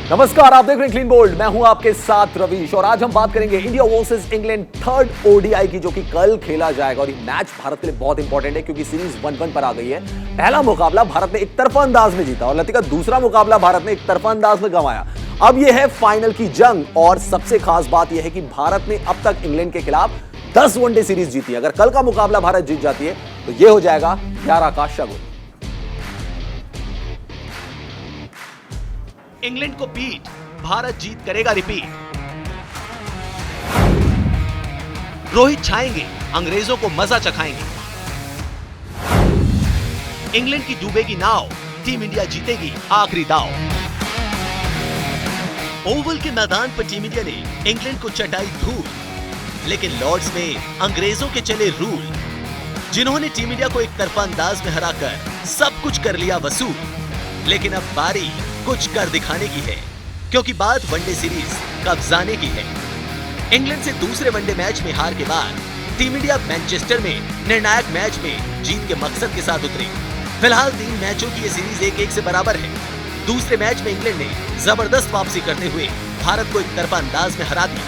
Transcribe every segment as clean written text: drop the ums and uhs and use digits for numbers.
नमस्कार, आप देख रहे हैं क्लीन बोल्ड। मैं हूं आपके साथ रवीश और आज हम बात करेंगे India versus England third ODI की, जो कि कल खेला जाएगा। और ये मैच भारत के लिए बहुत इंपॉर्टेंट है क्योंकि सीरीज 1-1 पर आ गई है। पहला मुकाबला भारत ने एक तरफा अंदाज में जीता और लतिका दूसरा मुकाबला भारत ने एक तरफा अंदाज में गंवाया। अब यह है फाइनल की जंग और सबसे खास बात यह है कि भारत ने अब तक इंग्लैंड के खिलाफ 10 वनडे सीरीज जीती है। अगर कल का मुकाबला भारत जीत जाती है तो यह हो जाएगा 11 का शगुन। इंग्लैंड को बीट भारत जीत करेगा रिपीट। रोहित छाएंगे, अंग्रेजों को मजा चखाएंगे। इंग्लैंड की डूबेगी नाव, टीम इंडिया जीतेगी आखिरी दाव। ओवल के मैदान पर टीम इंडिया ने इंग्लैंड को चटाई धूल, लेकिन लॉर्ड्स में अंग्रेजों के चले रूल, जिन्होंने टीम इंडिया को एक तरफा अंदाज में हराकर सब कुछ कर लिया वसूल। लेकिन अब बारी कुछ कर दिखाने की है, क्योंकि बात वनडे सीरीज कब्जाने की है। इंग्लैंड से दूसरे वनडे मैच में हार के बाद टीम इंडिया मैनचेस्टर में निर्णायक मैच में जीत के मकसद के साथ उतरी। फिलहाल 3 मैचों की ये सीरीज 1-1 से बराबर है। दूसरे मैच में इंग्लैंड ने जबरदस्त वापसी करते हुए भारत को एक तरफा अंदाज में हरा दिया।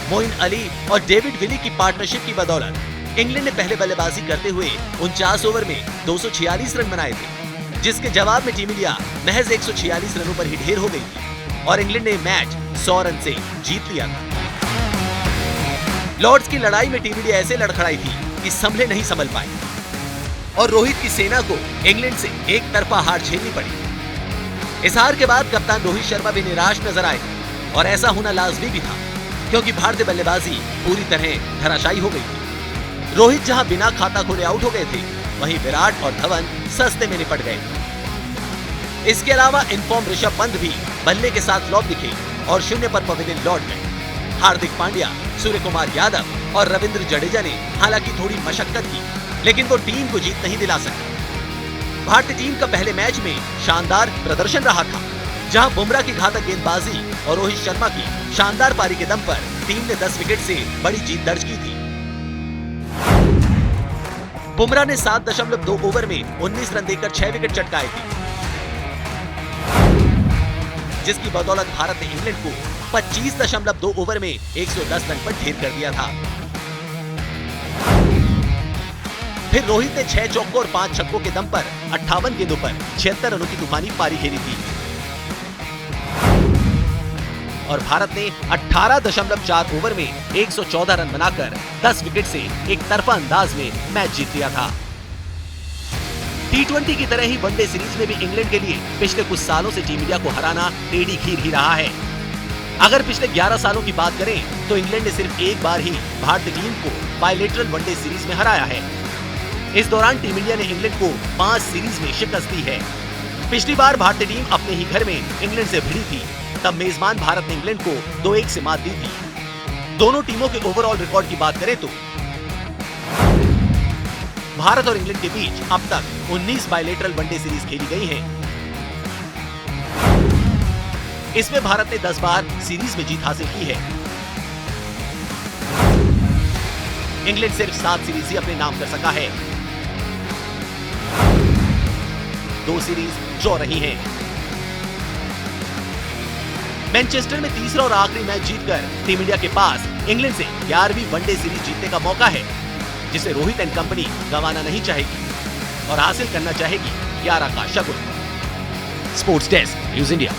मोइन अली और डेविड विली की पार्टनरशिप की बदौलत इंग्लैंड ने पहले बल्लेबाजी करते हुए 49 ओवर में 246 रन बनाए थे, जिसके जवाब में टीम इंडिया महज 146 रनों पर ही ढेर हो गई थी और इंग्लैंड ने मैच 100 रन से जीत लिया था। लॉर्ड्स की लड़ाई में टीम इंडिया ऐसे लड़खड़ाई थी कि संभले नहीं संभल पाई और रोहित की सेना को इंग्लैंड से एक तरफा हार झेलनी पड़ी। इस हार के बाद कप्तान रोहित शर्मा भी निराश नजर आए और ऐसा होना लाजमी भी था, क्योंकि भारतीय बल्लेबाजी पूरी तरह धराशायी हो गई थी। रोहित जहां बिना खाता खोले आउट हो गए थे, वहीं विराट और धवन सस्ते में निपट गए। इसके अलावा इनफॉर्म ऋषभ पंत भी बल्ले के साथ फ्लॉप दिखे और 0 पर पवेलियन लौट गए। हार्दिक पांड्या, सूर्य कुमार यादव और रविंद्र जडेजा ने हालांकि थोड़ी मशक्कत की, लेकिन वो टीम को जीत नहीं दिला सके। भारतीय टीम का पहले मैच में शानदार प्रदर्शन रहा था, जहां बुमराह की घातक गेंदबाजी और रोहित शर्मा की शानदार पारी के दम पर टीम ने 10 विकेट से बड़ी जीत दर्ज की थी। बुमराह ने 7.2 ओवर में 19 रन देकर 6 विकेट चटकाए थे, जिसकी बदौलत भारत ने इंग्लैंड को 25.2 ओवर में 110 रन पर ढेर कर दिया था। फिर रोहित ने 6 चौकों और 5 छक्कों के दम पर 58 गेंदों पर 76 रनों की तूफानी पारी खेली थी और भारत ने 18.4 ओवर में 114 रन बनाकर 10 विकेट से एक तरफा अंदाज में मैच जीत लिया था। T20 की तरह ही वनडे सीरीज में भी इंग्लैंड के लिए पिछले कुछ सालों से टीम इंडिया को हराना टेढ़ी खीर ही रहा है। अगर पिछले 11 सालों की बात करें तो इंग्लैंड ने सिर्फ एक बार ही भारतीय टीम को बायलैटरल वनडे सीरीज में हराया है। इस दौरान टीम इंडिया ने इंग्लैंड को 5 सीरीज में शिकस्त दी है। पिछली बार भारतीय टीम अपने ही घर में इंग्लैंड से भिड़ी थी, तब मेजबान भारत ने इंग्लैंड को 2-1 से मात दी थी। दोनों टीमों के ओवरऑल रिकॉर्ड की बात करें तो भारत और इंग्लैंड के बीच अब तक 19 बायलैटरल वनडे सीरीज खेली गई हैं। इसमें भारत ने 10 बार सीरीज में जीत हासिल की है। इंग्लैंड सिर्फ 7 सीरीज ही अपने नाम कर सका है। 2 सीरीज ड्रॉ रही हैं। मैनचेस्टर में तीसरा और आखिरी मैच जीतकर टीम इंडिया के पास इंग्लैंड से 11वीं वनडे सीरीज जीतने का मौका है, जिसे रोहित एंड कंपनी गंवाना नहीं चाहेगी और हासिल करना चाहेगी 11 का शगुन। Sports desk, news India.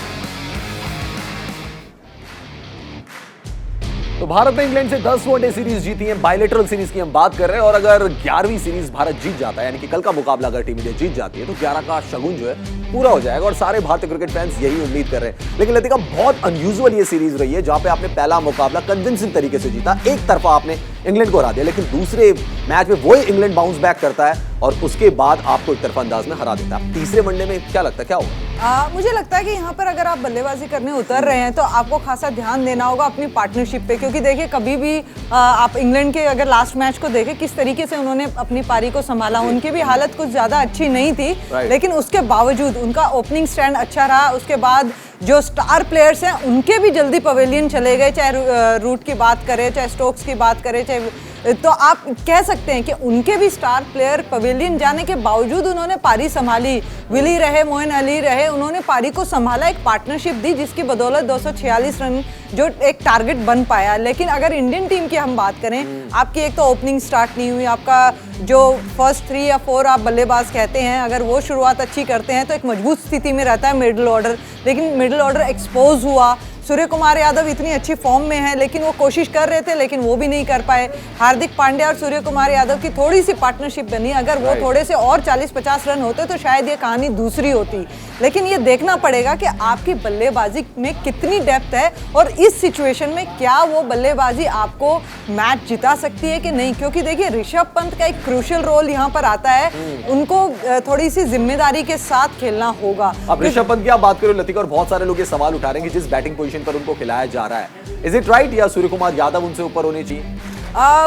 तो भारत ने इंग्लैंड से 10 वनडे सीरीज जीती है। बायलैटरल सीरीज की हम बात कर रहे हैं और अगर 11वीं सीरीज भारत जीत जाता है, यानी कि कल का मुकाबला अगर टीम इंडिया जीत जाती है, तो 11 का शगुन जो है पूरा हो जाएगा और सारे भारतीय क्रिकेट फैंस यही उम्मीद कर रहे हैं। लेकिन लतिका, बहुत अनयूजुअल ये सीरीज रही है, जहां पे आपने पहला मुकाबला कन्विंसिंग तरीके से जीता, एक तरफा आपने इंग्लैंड को हरा दिया, लेकिन दूसरे मैच में वही इंग्लैंड बाउंस बैक करता है और उसके बाद आपको एक तरफा अंदाज में हरा देता है। तीसरे वनडे में क्या लगता है, क्या होगा? मुझे लगता है कि यहाँ पर अगर आप बल्लेबाजी करने उतर रहे हैं तो आपको खासा ध्यान देना होगा अपनी पार्टनरशिप पे, क्योंकि देखिए कभी भी आप इंग्लैंड के अगर लास्ट मैच को देखें किस तरीके से उन्होंने अपनी पारी को संभाला, उनकी भी हालत कुछ ज्यादा अच्छी नहीं थी, लेकिन उसके बावजूद उनका ओपनिंग स्टैंड अच्छा रहा। उसके बाद जो स्टार प्लेयर्स हैं उनके भी जल्दी पवेलियन चले गए, चाहे रूट की बात करें, चाहे स्टोक्स की बात करें, चाहे तो आप कह सकते हैं कि उनके भी स्टार प्लेयर पवेलियन जाने के बावजूद उन्होंने पारी संभाली। विली रहे, मोइन अली रहे, उन्होंने पारी को संभाला, एक पार्टनरशिप दी जिसकी बदौलत 246 रन जो एक टारगेट बन पाया। लेकिन अगर इंडियन टीम की हम बात करें, आपकी एक तो ओपनिंग स्टार्ट नहीं हुई, आपका जो फर्स्ट 3 या 4 आप बल्लेबाज कहते हैं, अगर वो शुरुआत अच्छी करते हैं तो एक मजबूत स्थिति में रहता है मिडिल ऑर्डर, लेकिन मिडिल ऑर्डर एक्सपोज हुआ। सूर्य कुमार यादव इतनी अच्छी फॉर्म में है, लेकिन वो कोशिश कर रहे थे लेकिन वो भी नहीं कर पाए। हार्दिक पांड्या और सूर्य कुमार यादव की थोड़ी सी पार्टनरशिप बनी, अगर वो थोड़े से और 40-50 रन होते तो शायद ये कहानी दूसरी होती। लेकिन ये देखना पड़ेगा कि आपकी बल्लेबाजी में कितनी डेप्थ है और इस सिचुएशन में क्या वो बल्लेबाजी आपको मैच जिता सकती है कि नहीं, क्योंकि देखिए ऋषभ पंत का एक क्रूशियल रोल यहाँ पर आता है, उनको थोड़ी सी जिम्मेदारी के साथ खेलना होगा। अब ऋषभ पंत की आप बात करो लतिका, और बहुत सारे लोग ये सवाल उठा रहे हैं कि जिस बैटिंग पोजीशन पर उनको खिलाया जा रहा है, इज इट राइट या सूर्य कुमार यादव उनसे ऊपर होने चाहिए?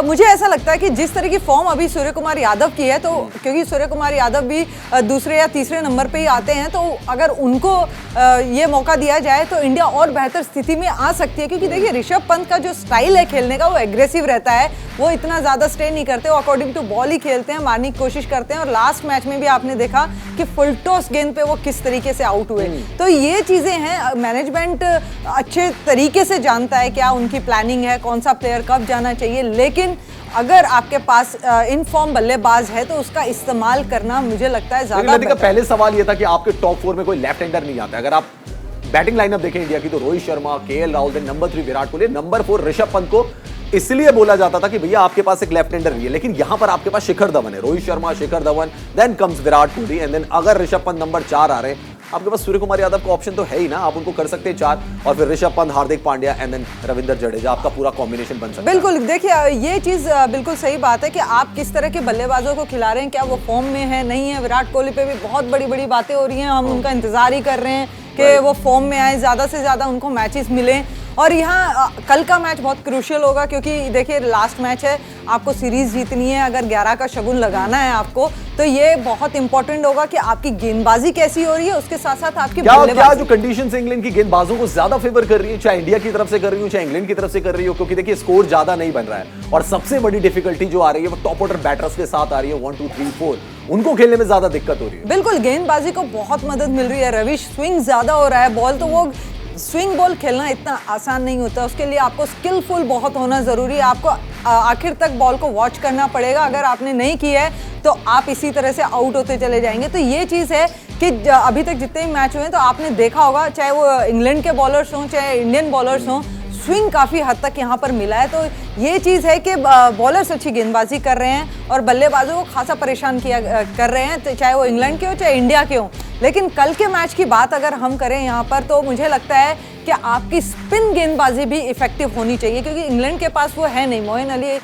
मुझे ऐसा लगता है कि जिस तरह की फॉर्म अभी सूर्य कुमार यादव की है, तो क्योंकि सूर्य कुमार यादव भी दूसरे या तीसरे नंबर पे ही आते हैं, तो अगर उनको ये मौका दिया जाए तो इंडिया और बेहतर स्थिति में आ सकती है। क्योंकि देखिए ऋषभ पंत का जो स्टाइल है खेलने का, वो एग्रेसिव रहता है, वो इतना ज़्यादा स्टे नहीं करते, वो अकॉर्डिंग टू बॉल ही खेलते हैं, मारने की कोशिश करते हैं। और लास्ट मैच में भी आपने देखा कि फुल टॉस गेंद पे वो किस तरीके से आउट हुए। तो ये चीज़ें हैं, मैनेजमेंट अच्छे तरीके से जानता है क्या उनकी प्लानिंग है, कौन सा प्लेयर कब जाना चाहिए। लेकिन अगर आपके पास इन फॉर्म बल्लेबाज है तो उसका इस्तेमाल करना मुझे लगता है ज्यादा बेहतर। पहले सवाल ये था कि आपके टॉप 4 में कोई लेफ्ट हैंडर नहीं आता। अगर आप बैटिंग लाइनअप देखें इंडिया की, तो Rohit Sharma, KL Rahul, then number 3 Virat Kohli, number 4 Rishabh Pant को इसलिए बोला जाता था कि भैया आपके पास एक लेफ्ट हैंडर नहीं है। लेकिन यहां पर आपके पास शिखर धवन है, Rohit Sharma, Shikhar Dhawan, then comes Virat Kohli, and then अगर ऋषभ पंत नंबर 4 आ रहे हैं, आपके पास सूर्य कुमार यादव का ऑप्शन तो है ही ना, आप उनको कर सकते हैं 4, और फिर ऋषभ पंत, हार्दिक पांड्या एंड देन रविंद्र जडेजा, आपका पूरा कॉम्बिनेशन बन सकता है। बिल्कुल, देखिए ये चीज बिल्कुल सही बात है कि आप किस तरह के बल्लेबाजों को खिला रहे हैं, क्या वो फॉर्म में है नहीं है। विराट कोहली पे भी बहुत बड़ी बड़ी बातें हो रही हैं, हम उनका इंतजार ही कर रहे हैं कि वो फॉर्म में आए, ज्यादा से ज्यादा उनको मैचेस मिले। और यहाँ कल का मैच बहुत क्रूशियल होगा, क्योंकि देखिए लास्ट मैच है, आपको सीरीज जीतनी है। अगर 11 का शगुन लगाना है आपको, तो ये बहुत इंपॉर्टेंट होगा कि आपकी गेंदबाजी कैसी हो रही है, उसके साथ साथ आपकी क्या जो कंडीशंस इंग्लैंड की गेंदबाजों को ज्यादा फेवर कर रही है, चाहे इंडिया की तरफ से कर रही हो चाहे इंग्लैंड की तरफ से कर रही हो, क्योंकि देखिए स्कोर ज्यादा नहीं बन रहा है। और सबसे बड़ी डिफिकल्टी जो आ रही है वो टॉप ऑर्डर बैटर्स के साथ आ रही है, 1 2 3 4, उनको खेलने में ज्यादा दिक्कत हो रही है। बिल्कुल, गेंदबाजी को बहुत मदद मिल रही है। रविश स्विंग ज्यादा हो रहा है, बॉल तो वो स्विंग बॉल खेलना इतना आसान नहीं होता, उसके लिए आपको स्किलफुल बहुत होना ज़रूरी है। आपको आखिर तक बॉल को वॉच करना पड़ेगा, अगर आपने नहीं किया है तो आप इसी तरह से आउट होते चले जाएंगे। तो ये चीज़ है कि अभी तक जितने भी मैच हुए हैं तो आपने देखा होगा, चाहे वो इंग्लैंड के बॉलर्स हों चाहे इंडियन बॉलर्स हों, स्विंग काफ़ी हद तक यहाँ पर मिला है। तो ये चीज़ है कि बॉलर्स अच्छी गेंदबाजी कर रहे हैं और बल्लेबाजों को खासा परेशान कर रहे हैं, तो चाहे वो इंग्लैंड के हो चाहे इंडिया के हो। लेकिन कल के मैच की बात अगर हम करें यहाँ पर, तो मुझे लगता है कि आपकी स्पिन गेंदबाजी भी इफेक्टिव होनी चाहिए, क्योंकि इंग्लैंड के पास वो है नहीं। मोइन अली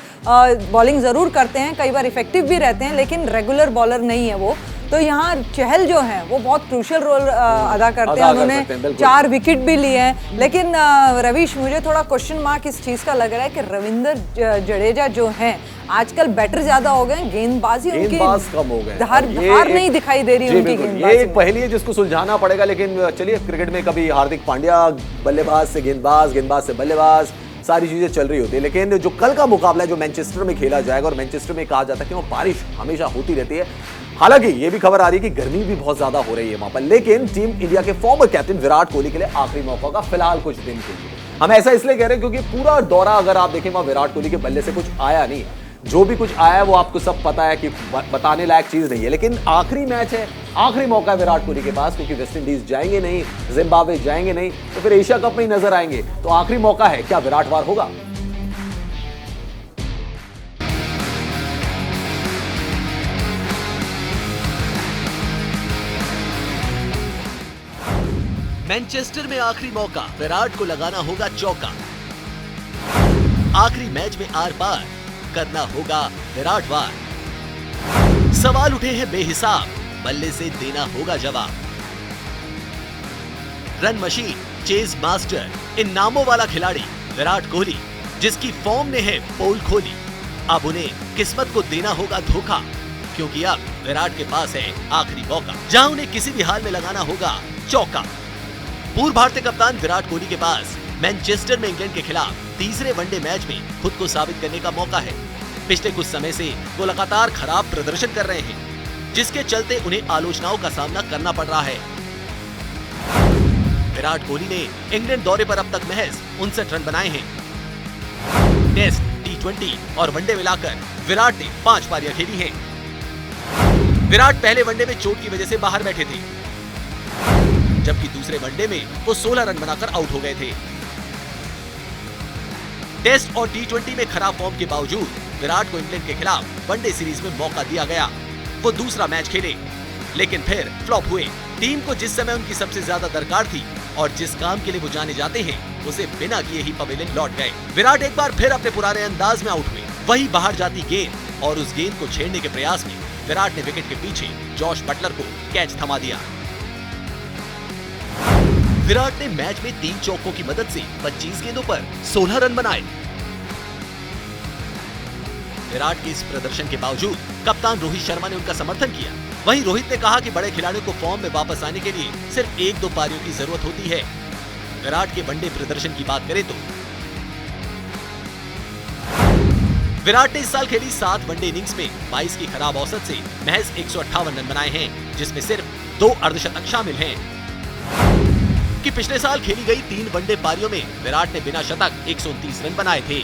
बॉलिंग ज़रूर करते हैं, कई बार इफेक्टिव भी रहते हैं, लेकिन रेगुलर बॉलर नहीं है वो। तो यहाँ चहल जो है वो बहुत क्रूशियल रोल अदा करते हैं, उन्होंने 4 विकेट भी लिए हैं। लेकिन रविश, मुझे थोड़ा क्वेश्चन मार्क इस चीज़ का लग रहा है कि रविंद्र जडेजा जो हैं आजकल बैटर ज्यादा हो गए, गेंदबाजी उनकी कम हो गए, धार नहीं दिखाई दे रही उनकी गेंदबाजी। ये एक पहेली है जिसको सुलझाना पड़ेगा। लेकिन चलिए, क्रिकेट में कभी हार्दिक पांड्या बल्लेबाज से गेंदबाज, गेंदबाज से बल्लेबाज, सारी चीजें चल रही होती है। लेकिन जो कल का मुकाबला है जो मैनचेस्टर में खेला जाएगा, और मैनचेस्टर में कहा जाता है कि वहाँ बारिश हमेशा होती रहती है। हालांकि ये भी खबर आ रही है कि गर्मी भी बहुत ज्यादा हो रही है वहां पर, लेकिन टीम इंडिया के फॉर्मर कैप्टन विराट कोहली के लिए आखिरी मौका का फिलहाल कुछ दिन के लिए। हम ऐसा इसलिए कह रहे हैं क्योंकि पूरा दौरा अगर आप देखें, वहां विराट कोहली के बल्ले से कुछ आया नहीं। जो भी कुछ आया है वो आपको सब पता है कि बताने लायक चीज नहीं है। लेकिन आखिरी मैच है, आखिरी मौका है विराट कोहली के पास, क्योंकि वेस्ट इंडीज जाएंगे नहीं, जिम्बाब्वे जाएंगे नहीं, तो फिर एशिया कप में ही नजर आएंगे। तो आखिरी मौका है, क्या विराट वार होगा? मैनचेस्टर में आखिरी मौका, विराट को लगाना होगा चौका। आखिरी मैच में आर पार करना होगा विराट वार। सवाल उठे हैं बेहिसाब, बल्ले से देना होगा जवाब। रन मशीन, चेज मास्टर, इन नामों वाला खिलाड़ी विराट कोहली, जिसकी फॉर्म ने है पोल खोली। अब उन्हें किस्मत को देना होगा धोखा, क्योंकि अब विराट के पास है आखिरी मौका, जहां उन्हें किसी भी हाल में लगाना होगा चौका। पूर्व भारतीय कप्तान विराट कोहली के पास मैनचेस्टर में इंग्लैंड के खिलाफ तीसरे वनडे मैच में खुद को साबित करने का मौका है। पिछले कुछ समय से वो लगातार खराब प्रदर्शन कर रहे हैं, जिसके चलते उन्हें आलोचनाओं का सामना करना पड़ रहा है। विराट कोहली ने इंग्लैंड दौरे पर अब तक महज 59 रन बनाए हैं। टेस्ट, T20 और वनडे मिलाकर विराट ने 5 पारियां खेली हैं। विराट पहले वनडे में चोट की वजह से बाहर बैठे थे, जबकि दूसरे वनडे में वो 16 रन बनाकर आउट हो गए थे। टेस्ट और T20 में खराब फॉर्म के बावजूद विराट को इंग्लैंड के खिलाफ वनडे सीरीज में मौका दिया गया। वो दूसरा मैच खेले, लेकिन फिर फ्लॉप हुए। टीम को जिस समय उनकी सबसे ज्यादा दरकार थी और जिस काम के लिए वो जाने जाते हैं, उसे बिना किए ही पवेलियन लौट गए। विराट एक बार फिर अपने पुराने अंदाज में आउट हुए। वही बाहर जाती गेंद और उस गेंद को छेड़ने के प्रयास में विराट ने विकेट के पीछे जॉश बटलर को कैच थमा दिया। विराट ने मैच में 3 चौकों की मदद से 25 गेंदों पर 16 रन बनाए। विराट के इस प्रदर्शन के बावजूद कप्तान रोहित शर्मा ने उनका समर्थन किया। वहीं रोहित ने कहा कि बड़े खिलाड़ियों को फॉर्म में वापस आने के लिए सिर्फ 1-2 पारियों की जरूरत होती है। विराट के वनडे प्रदर्शन की बात करें तो विराट ने इस साल खेली 7 वनडे इनिंग्स में 22 की खराब औसत से महज 158 रन बनाए हैं, जिसमें सिर्फ 2 अर्धशतक शामिल हैं। कि पिछले साल खेली गई 3 वनडे पारियों में विराट ने बिना शतक 129 रन बनाए थे।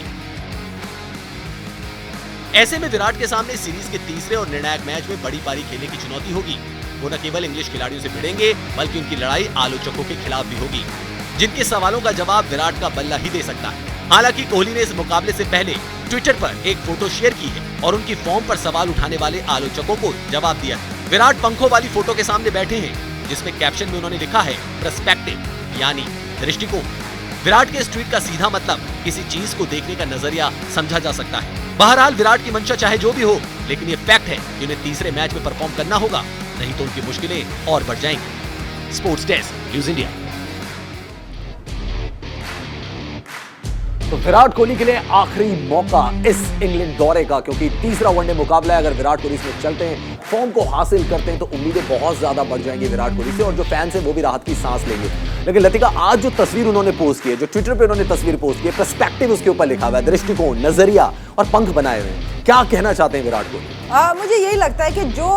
ऐसे में विराट के सामने सीरीज के तीसरे और निर्णायक मैच में बड़ी पारी खेलने की चुनौती होगी। वो न केवल इंग्लिश खिलाड़ियों से भिड़ेंगे, बल्कि उनकी लड़ाई आलोचकों के खिलाफ भी होगी, जिनके सवालों का जवाब विराट का बल्ला ही दे सकता है। हालांकि कोहली ने इस मुकाबले से पहले ट्विटर पर एक फोटो शेयर की है और उनकी फॉर्म पर सवाल उठाने वाले आलोचकों को जवाब दिया है। विराट पंखों वाली फोटो के सामने बैठे हैं, जिसमें कैप्शन में उन्होंने लिखा है पर्सपेक्टिव, यानी दृष्टिकोण। विराट के इस ट्वीट का सीधा मतलब किसी चीज को देखने का नजरिया समझा जा सकता है। बहरहाल विराट की मंशा चाहे जो भी हो, लेकिन ये फैक्ट है कि उन्हें तीसरे मैच में परफॉर्म करना होगा, नहीं तो उनकी मुश्किलें और बढ़ जाएंगी। Sports desk, news India. तो विराट कोहली के लिए आखिरी मौका इस इंग्लैंड दौरे का, क्योंकि तीसरा वनडे मुकाबला है। अगर विराट कोहली इसमें चलते हैं, फॉर्म को हासिल करते हैं, तो उम्मीदें बहुत ज्यादा बढ़ जाएंगी विराट कोहली से, और जो फैंस हैं वो भी राहत की सांस लेंगे। लेकिन लतिका, आज जो तस्वीर उन्होंने पोस्ट की है, जो ट्विटर पे उन्होंने तस्वीर पोस्ट की है, पर्सपेक्टिव उसके ऊपर लिखा हुआ है, दृष्टिकोण, नजरिया और पंख बनाए हुए हैं। क्या कहना चाहते हैं विराट कोहली? मुझे यही लगता है कि जो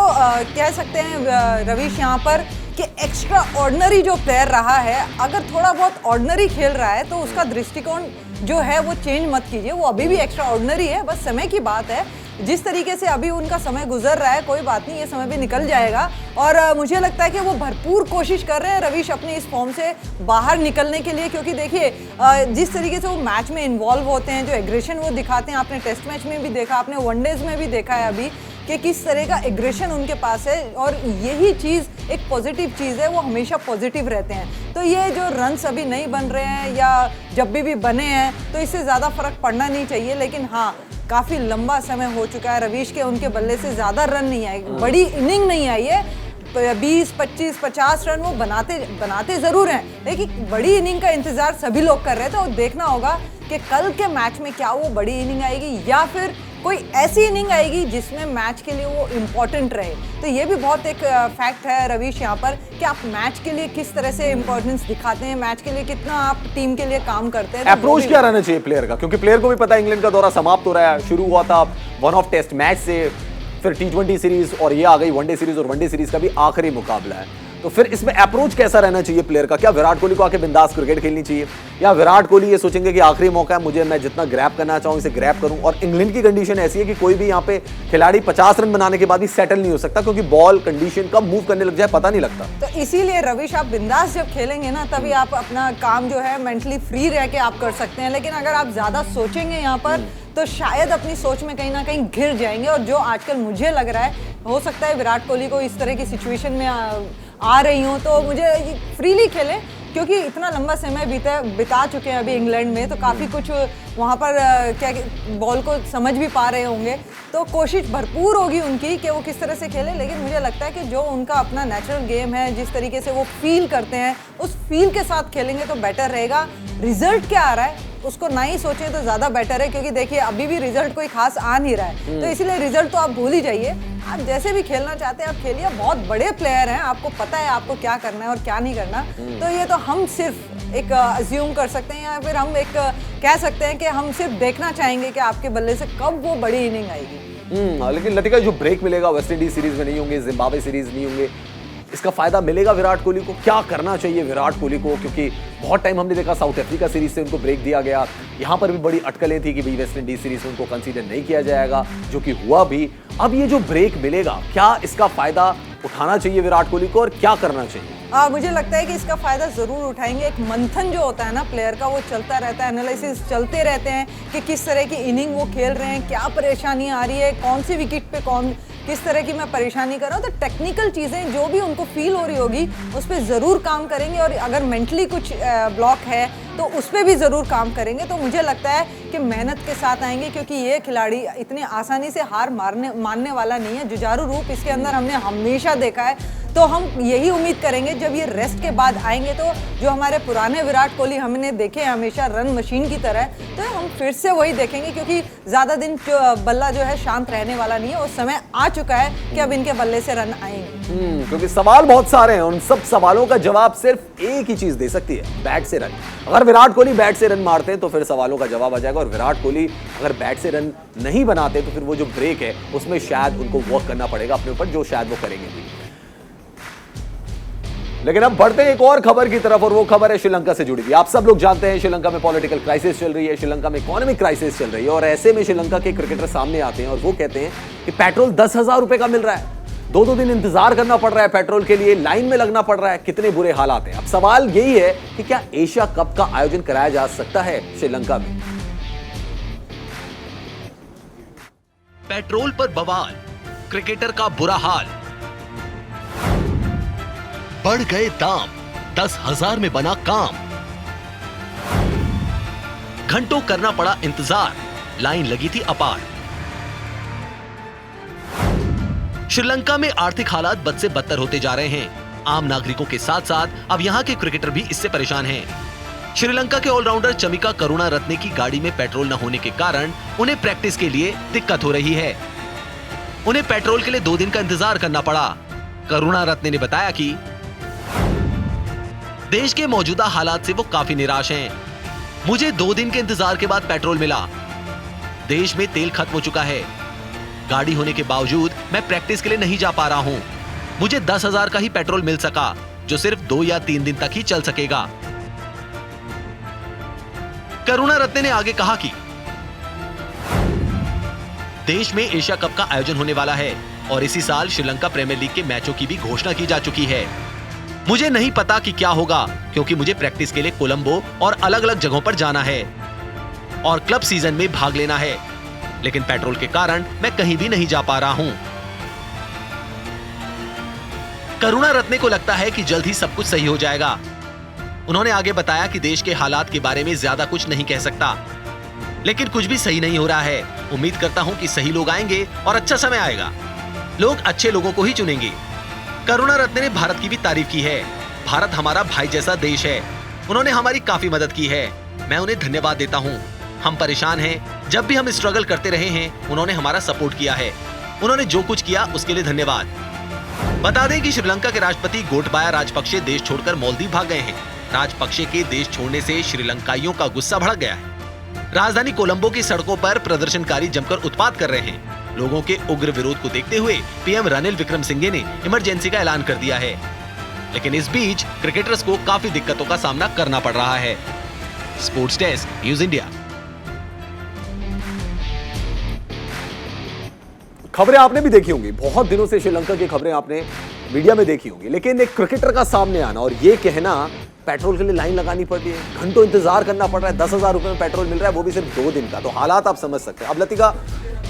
कह सकते हैं रवीश यहाँ पर कि एक्स्ट्रा ऑर्डिनरी जो प्लेयर रहा है, अगर थोड़ा बहुत ऑर्डिनरी खेल रहा है तो उसका दृष्टिकोण जो है वो चेंज मत कीजिए। वो अभी भी एक्स्ट्रा ऑर्डिनरी है, बस समय की बात है। जिस तरीके से अभी उनका समय गुजर रहा है, कोई बात नहीं, ये समय भी निकल जाएगा। और मुझे लगता है कि वो भरपूर कोशिश कर रहे हैं रवीश अपने इस फॉर्म से बाहर निकलने के लिए, क्योंकि देखिए जिस तरीके से वो मैच में इन्वॉल्व होते हैं, जो एग्रेशन वो दिखाते हैं, आपने टेस्ट मैच में भी देखा, आपने वनडेज में भी देखा है अभी कि किस तरह का एग्रेशन उनके पास है, और यही चीज़ एक पॉजिटिव चीज़ है। वो हमेशा पॉजिटिव रहते हैं। तो ये जो रन्स अभी नहीं बन रहे हैं या जब भी बने हैं, तो इससे ज़्यादा फर्क पड़ना नहीं चाहिए। लेकिन हाँ, काफ़ी लंबा समय हो चुका है रवीश के उनके बल्ले से ज़्यादा रन नहीं आए, बड़ी इनिंग नहीं आई है। 20, 25, 50 रन वो बनाते ज़रूर हैं, लेकिन बड़ी इनिंग का इंतज़ार सभी लोग कर रहे थे। और देखना होगा कि कल के मैच में क्या वो बड़ी इनिंग आएगी या फिर कोई ऐसी इनिंग आएगी जिसमें मैच के लिए वो इम्पोर्टेंट रहे। तो ये भी बहुत एक फैक्ट है रवीश यहाँ पर कि आप मैच के लिए किस तरह से इम्पोर्टेंस दिखाते हैं, मैच के लिए कितना आप टीम के लिए काम करते हैं। अप्रोच क्या रहना चाहिए प्लेयर का, क्योंकि प्लेयर को भी पता है इंग्लैंड का दौरा समाप्त हो रहा है। शुरू हुआ था वन ऑफ टेस्ट मैच से, फिर T20 सीरीज, और ये आ गई वनडे सीरीज, और वनडे सीरीज का भी आखिरी मुकाबला है। तो फिर इसमें अप्रोच कैसा रहना चाहिए प्लेयर का? क्या विराट कोहली को आके बिंदास क्रिकेट खेलनी चाहिए, या विराट कोहली ये सोचेंगे कि आखिरी मौका है, मुझे, मैं जितना ग्रैब करना चाहूँ इसे ग्रैब करूँ? और इंग्लैंड की कंडीशन ऐसी है कि कोई भी यहाँ पे खिलाड़ी 50 रन बनाने के बाद ही सेटल नहीं हो सकता, क्योंकि बॉल कंडीशन कब मूव करने लग जाए पता नहीं लगता। तो इसीलिए रवीश, आप बिंदास जब खेलेंगे ना, तभी आप अपना काम जो है मेंटली फ्री रह के आप कर सकते हैं। लेकिन अगर आप ज्यादा सोचेंगे यहाँ पर, तो शायद अपनी सोच में कहीं ना कहीं घिर जाएंगे। और जो आजकल मुझे लग रहा है, हो सकता है विराट कोहली को इस तरह की सिचुएशन में आ रही हूँ, तो मुझे फ्रीली खेलें, क्योंकि इतना लंबा समय बिता चुके हैं अभी इंग्लैंड में, तो काफ़ी कुछ वहाँ पर क्या बॉल को समझ भी पा रहे होंगे। तो कोशिश भरपूर होगी उनकी कि वो किस तरह से खेले। लेकिन मुझे लगता है कि जो उनका अपना नेचुरल गेम है, जिस तरीके से वो फील करते हैं, उस फील के साथ खेलेंगे तो बेटर रहेगा। रिजल्ट क्या आ रहा है उसको ना ही सोचें तो ज़्यादा बेटर है, क्योंकि देखिए अभी भी रिजल्ट कोई खास आ नहीं रहा है, तो इसलिए रिजल्ट तो आप भूल ही जाइए। आप जैसे भी खेलना चाहते हैं आप खेलिए, बहुत बड़े प्लेयर हैं, आपको पता है आपको क्या करना है और क्या नहीं करना। तो ये तो हम सिर्फ एक अज्यूम कर सकते हैं, या फिर हम एक कह सकते हैं कि हम सिर्फ देखना चाहेंगे कि आपके बल्ले से कब वो बड़ी इनिंग आएगी। लेकिन लतिका, जो ब्रेक मिलेगा वेस्ट इंडीज सीरीज में नहीं होंगे, जिम्बाब्वे सीरीज नहीं होंगे, इसका फायदा मिलेगा विराट कोहली को? क्या करना चाहिए विराट कोहली को? क्योंकि बहुत टाइम हमने देखा साउथ अफ्रीका सीरीज से उनको ब्रेक दिया गया, यहां पर भी बड़ी अटकलें थी कि भाई वेस्ट इंडीज सीरीज में उनको कंसीडर नहीं किया जाएगा, जो कि हुआ भी। अब ये जो ब्रेक मिलेगा, क्या इसका फायदा उठाना चाहिए विराट कोहली को और क्या करना चाहिए? मुझे लगता है कि इसका फायदा जरूर उठाएंगे। एक मंथन जो होता है ना प्लेयर का, वो चलता रहता है, एनालिसिस चलते रहते हैं कि किस तरह की इनिंग वो खेल रहे हैं, क्या परेशानी आ रही है, कौन सी विकेट पे कौन किस तरह की मैं परेशानी कर रहा हूँ। तो टेक्निकल चीज़ें जो भी उनको फील हो रही होगी उस पर ज़रूर काम करेंगे, और अगर मेंटली कुछ ब्लॉक है तो उस पर भी ज़रूर काम करेंगे। तो मुझे लगता है कि मेहनत के साथ आएंगे, क्योंकि ये खिलाड़ी इतनी आसानी से हार मानने वाला नहीं है। जुझारू रूप इसके अंदर हमने हमेशा देखा है। तो हम यही उम्मीद करेंगे जब ये रेस्ट के बाद आएंगे, तो जो हमारे पुराने विराट कोहली हमने देखे हमेशा रन मशीन की तरह, तो हम फिर से वही देखेंगे, क्योंकि ज़्यादा दिन बल्ला जो है शांत रहने वाला नहीं है। उस समय आ चुका है कि अब इनके बल्ले से रन आएंगे। क्योंकि सवाल बहुत सारे हैं, उन सब सवालों का जवाब सिर्फ एक ही चीज दे सकती है, बैट से रन। अगर विराट कोहली बैट से रन मारते हैं तो फिर सवालों का जवाब आ जाएगा, और विराट कोहली अगर बैट से रन नहीं बनाते तो फिर वो जो ब्रेक है उसमें शायद उनको वर्क करना पड़ेगा अपने ऊपर, जो शायद वो करेंगे भी। लेकिन अब बढ़ते हैं एक और खबर की तरफ, और वो खबर है श्रीलंका से जुड़ी हुई। आप सब लोग जानते हैं श्रीलंका में पॉलिटिकल क्राइसिस चल रही है, श्रीलंका में इकोनॉमिक क्राइसिस चल रही है, और ऐसे में श्रीलंका के क्रिकेटर सामने आते हैं और वो कहते हैं कि पेट्रोल 10,000 रुपए का मिल रहा है, 2-2 दिन इंतजार करना पड़ रहा है पेट्रोल के लिए, लाइन में लगना पड़ रहा है, कितने बुरे हालात हैं। अब सवाल यही है कि क्या एशिया कप का आयोजन कराया जा सकता है श्रीलंका में? पेट्रोल पर बवाल, क्रिकेटर का बुरा हाल, बढ़ गए दाम, 10,000 में बना काम, घंटों करना पड़ा इंतजार, लाइन लगी थी अपार। श्रीलंका में आर्थिक हालात बद से बदतर होते जा रहे हैं। आम नागरिकों के साथ साथ अब यहां के क्रिकेटर भी इससे परेशान हैं। श्रीलंका के ऑलराउंडर चमिका करुणारत्ने की गाड़ी में पेट्रोल न होने के कारण उन्हें प्रैक्टिस के लिए दिक्कत हो रही है। उन्हें पेट्रोल के लिए 2 दिन का इंतजार करना पड़ा। करुणारत्ने ने बताया कि देश के मौजूदा हालात से वो काफी निराश हैं। मुझे 2 दिन के इंतजार के बाद पेट्रोल मिला। देश में तेल खत्म हो चुका है। गाड़ी होने के बावजूद मैं प्रैक्टिस के लिए नहीं जा पा रहा हूं। मुझे 10,000 का ही पेट्रोल मिल सका, जो सिर्फ 2 या 3 दिन तक ही चल सकेगा। करुणारत्ने ने आगे कहा कि देश में एशिया कप का आयोजन होने वाला है और इसी साल श्रीलंका प्रीमियर लीग के मैचों की भी घोषणा की जा चुकी है। मुझे नहीं पता कि क्या होगा, क्योंकि मुझे प्रैक्टिस के लिए कोलंबो और अलग अलग जगहों पर जाना है और क्लब सीजन में भाग लेना है, लेकिन पेट्रोल के कारण मैं कहीं भी नहीं जा पा रहा हूं। करुणारत्ने को लगता है कि जल्द ही सब कुछ सही हो जाएगा। उन्होंने आगे बताया कि देश के हालात के बारे में ज्यादा कुछ नहीं कह सकता, लेकिन कुछ भी सही नहीं हो रहा है। उम्मीद करता हूं कि सही लोग आएंगे और अच्छा समय आएगा। लोग अच्छे लोगों को ही चुनेंगे। करुणारत्ने ने भारत की भी तारीफ की है। भारत हमारा भाई जैसा देश है। उन्होंने हमारी काफी मदद की है। मैं उन्हें धन्यवाद देता हूं। हम परेशान हैं। जब भी हम स्ट्रगल करते रहे हैं, उन्होंने हमारा सपोर्ट किया है। उन्होंने जो कुछ किया उसके लिए धन्यवाद। बता दें कि श्रीलंका के राष्ट्रपति गोटबाया राजपक्षे देश छोड़कर मालदीव भाग गए हैं। राजपक्षे के देश छोड़ने से श्रीलंकाइयों का गुस्सा भड़क गया है। राजधानी कोलंबो की सड़कों पर प्रदर्शनकारी जमकर उत्पात कर रहे हैं। लोगों के उग्र विरोध को देखते हुए पीएम रनिल विक्रमसिंघे ने इमरजेंसी का ऐलान कर दिया है। लेकिन इस बीच क्रिकेटर्स को काफी दिक्कतों का सामना करना पड़ रहा है। Sports desk, news India. खबरें आपने भी देखी होंगी, बहुत दिनों से श्रीलंका की खबरें आपने मीडिया में देखी होंगी, लेकिन एक क्रिकेटर का सामने आना और ये कहना पेट्रोल के लिए लाइन लगानी पड़ रही है, घंटों इंतजार करना पड़ रहा है, 10,000 रुपए में पेट्रोल मिल रहा है, वो भी सिर्फ 2 दिन का, तो हालात आप समझ सकते हैं। अब लतिका,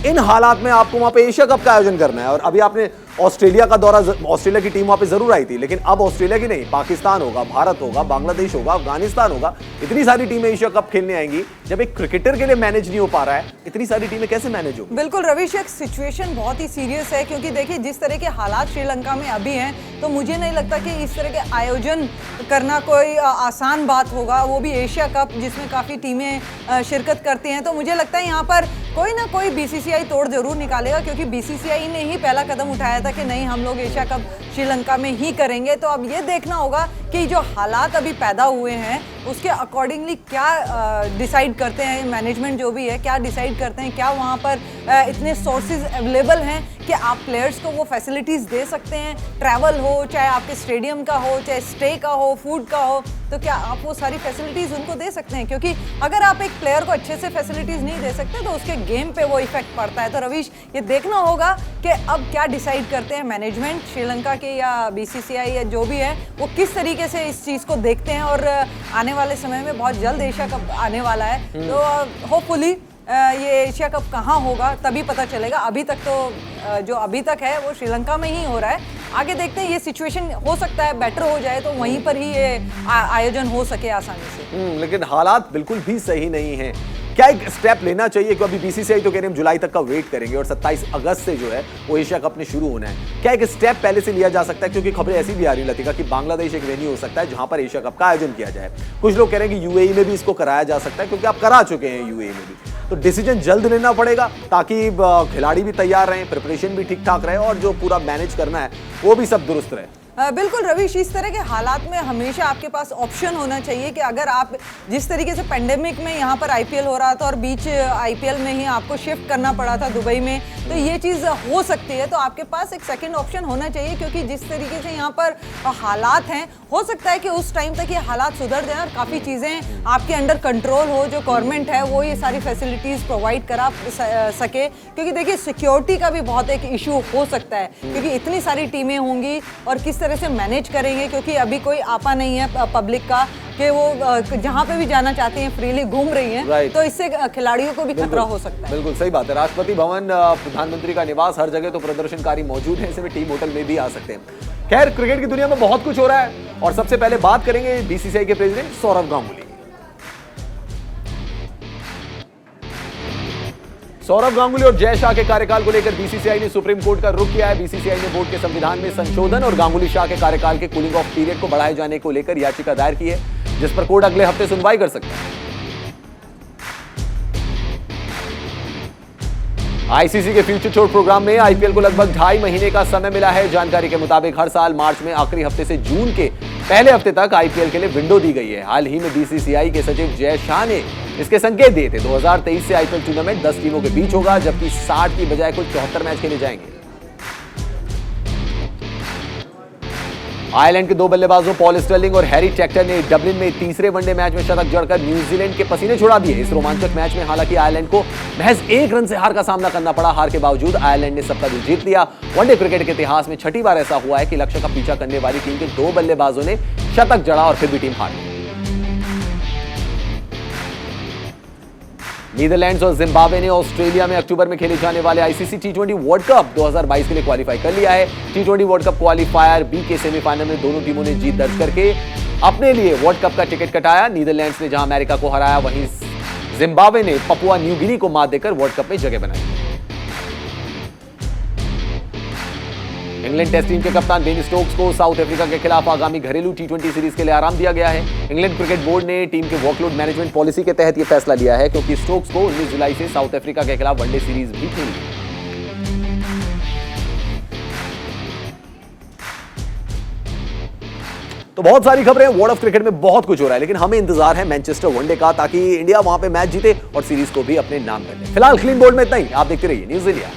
इन हालात में आपको वहां पे एशिया कप का आयोजन करना है। और अभी आपने ऑस्ट्रेलिया का दौरा, ऑस्ट्रेलिया की टीम वहां पे जरूर आई थी, लेकिन अब ऑस्ट्रेलिया की नहीं, पाकिस्तान होगा, भारत होगा, बांग्लादेश होगा, अफगानिस्तान होगा, इतनी सारी टीमें एशिया कप खेलने आएंगी। जब एक क्रिकेटर के लिए मैनेज नहीं हो पा रहा है, इतनी सारी टीमें कैसे मैनेज होगी? बिल्कुल रविश, एक सिचुएशन बहुत ही सीरियस है, क्योंकि देखिए जिस तरह के हालात श्रीलंका में अभी हैं, तो मुझे नहीं लगता कि इस तरह के आयोजन करना कोई आसान बात होगा, वो भी एशिया कप जिसमें काफ़ी टीमें शिरकत करती हैं। तो मुझे लगता है यहाँ पर कोई ना कोई बीसीसीआई तोड़ जरूर निकालेगा, क्योंकि बीसीसीआई ने ही पहला कदम उठाया था कि नहीं, हम लोग एशिया कप श्रीलंका में ही करेंगे। तो अब ये देखना होगा कि जो हालात अभी पैदा हुए हैं उसके अकॉर्डिंगली क्या डिसाइड करते हैं मैनेजमेंट जो भी है, क्या डिसाइड करते हैं, क्या वहाँ पर इतने सोर्सेज अवेलेबल हैं कि आप प्लेयर्स को वो फैसिलिटीज़ दे सकते हैं, ट्रैवल हो, चाहे आपके स्टेडियम का हो, चाहे स्टे का हो, फूड का हो, तो क्या आप वो सारी फैसिलिटीज़ उनको दे सकते हैं? क्योंकि अगर आप एक प्लेयर को अच्छे से फैसिलिटीज़ नहीं दे सकते तो उसके गेम पे वो इफेक्ट पड़ता है। तो रवीश, ये देखना होगा कि अब क्या डिसाइड करते हैं मैनेजमेंट श्रीलंका के या बीसीसीआई या जो भी है, वो किस तरीके से इस चीज़ को देखते हैं। और आने वाले समय में बहुत जल्द एशिया कप आने वाला है, तो होपफुली ये एशिया कप कहाँ होगा तभी पता चलेगा। अभी तक तो जो अभी तक है वो श्रीलंका में ही हो रहा है। आगे देखते हैं, ये सिचुएशन हो सकता है बेटर हो जाए तो वहीं पर ही ये आयोजन हो सके आसानी से। लेकिन हालात बिल्कुल भी सही नहीं है। क्या एक स्टेप लेना चाहिए? क्योंकि अभी बीसीसीआई तो कह रहे हैं जुलाई तक का वेट करेंगे और 27 अगस्त से जो है वो एशिया कप में शुरू होना है। क्या एक स्टेप पहले से लिया जा सकता है? क्योंकि खबरें ऐसी भी आ रही लतिका कि बांग्लादेश एक वेन्यू हो सकता है जहां पर एशिया कप का आयोजन किया जाए। कुछ लोग कह रहे हैं कि यूएई में भी इसको कराया जा सकता है, क्योंकि आप करा चुके हैं यूएई में भी। तो डिसीजन जल्द लेना पड़ेगा ताकि खिलाड़ी भी तैयार रहें, प्रिपरेशन भी ठीक ठाक रहे और जो पूरा मैनेज करना है वो भी सब दुरुस्त रहे। बिल्कुल रवीश, इस तरह के हालात में हमेशा आपके पास ऑप्शन होना चाहिए कि अगर आप जिस तरीके से पेंडेमिक में यहाँ पर आईपीएल हो रहा था और बीच आईपीएल में ही आपको शिफ्ट करना पड़ा था दुबई में, तो ये चीज़ हो सकती है। तो आपके पास एक सेकंड ऑप्शन होना चाहिए, क्योंकि जिस तरीके से यहाँ पर हालात हैं, हो सकता है कि उस टाइम तक ये हालात सुधर जाएं और काफ़ी चीज़ें आपके अंडर कंट्रोल हो। जो गवर्नमेंट है वो ये सारी फैसिलिटीज़ प्रोवाइड करा सके, क्योंकि देखिए सिक्योरिटी का भी बहुत एक इशू हो सकता है, क्योंकि इतनी सारी टीमें होंगी और किस तरह से मैनेज करेंगे, क्योंकि अभी कोई आपा नहीं है पब्लिक का कि वो जहां पे भी जाना चाहते हैं फ्रीली घूम रही हैं। तो इससे खिलाड़ियों को भी खतरा हो सकता है। बिल्कुल सही बात है। राष्ट्रपति भवन, प्रधानमंत्री का निवास, हर जगह तो प्रदर्शनकारी मौजूद हैं, ऐसे में टीम होटल में भी आ सकते हैं। खैर, क्रिकेट की दुनिया में बहुत कुछ हो रहा है और सबसे पहले बात करेंगे बीसीसीआई के प्रेसिडेंट सौरव गांगुली। सौरव गांगुली और जय शाह के कार्यकाल को लेकर बीसीसीआई ने सुप्रीम कोर्ट का रुख किया है। बीसीसीआई ने बोर्ड के संविधान में संशोधन और गांगुली शाह के कार्यकाल के कूलिंग ऑफ पीरियड को बढ़ाए जाने को लेकर याचिका दायर की है, जिस पर कोर्ट अगले हफ्ते सुनवाई कर सकता है। आईसीसी के फ्यूचर शोट प्रोग्राम में आईपीएल को लगभग 2.5 महीने का समय मिला है। जानकारी के मुताबिक हर साल मार्च में आखिरी हफ्ते से जून के पहले हफ्ते तक आईपीएल के लिए विंडो दी गई है। हाल ही में बीसीसीआई के सचिव जय शाह ने इसके संकेत दिए थे। 2023 से आईपीएल टूर्नामेंट 10 टीमों के बीच होगा, जबकि 60 की बजाय कुल 74 मैच खेले जाएंगे। आयरलैंड के 2 बल्लेबाजों पॉल स्टर्लिंग और हैरी टेक्टर ने डबलिन में तीसरे वनडे मैच में शतक जड़कर न्यूजीलैंड के पसीने छुड़ा दिए। इस रोमांचक मैच में हालांकि आयरलैंड को महज 1 रन से हार का सामना करना पड़ा। हार के बावजूद आयरलैंड ने सबका दिल जीत लिया। वनडे क्रिकेट के इतिहास में 6ठी बार ऐसा हुआ है कि लक्ष्य का पीछा करने वाली टीम के 2 बल्लेबाजों ने शतक जड़ा और फिर भी टीम हार गई। नीदरलैंड्स और जिम्बाब्वे ने ऑस्ट्रेलिया में अक्टूबर में खेले जाने वाले आईसीसी टी20 वर्ल्ड कप 2022 के लिए क्वालिफाई कर लिया है। टी20 वर्ल्ड कप क्वालिफायर बी के सेमीफाइनल में दोनों टीमों ने जीत दर्ज करके अपने लिए वर्ल्ड कप का टिकट कटाया। नीदरलैंड्स ने जहां अमेरिका को हराया, वहीं जिम्बाब्वे ने पपुआ न्यू गिनी को मात देकर वर्ल्ड कप में जगह बनाई। इंग्लैंड टेस्ट टीम के कप्तान बेन स्टोक्स को साउथ अफ्रीका के खिलाफ आगामी घरेलू टी20 सीरीज के लिए आराम दिया गया है। इंग्लैंड क्रिकेट बोर्ड ने टीम के वर्कलोड मैनेजमेंट पॉलिसी के तहत यह फैसला लिया है, क्योंकि स्टोक्स को 19 जुलाई से साउथ अफ्रीका के खिलाफ वनडे सीरीज भी खेलनी है। तो बहुत सारी खबरें, वर्ल्ड ऑफ क्रिकेट में बहुत कुछ हो रहा है, लेकिन हमें इंतजार है मैनचेस्टर वनडे का, ताकि इंडिया वहां पे मैच जीते और सीरीज को भी अपने नाम कर ले। फिलहाल क्लीन बोल्ड में इतना ही। आप देखते रहिए न्यूज़ इंडिया।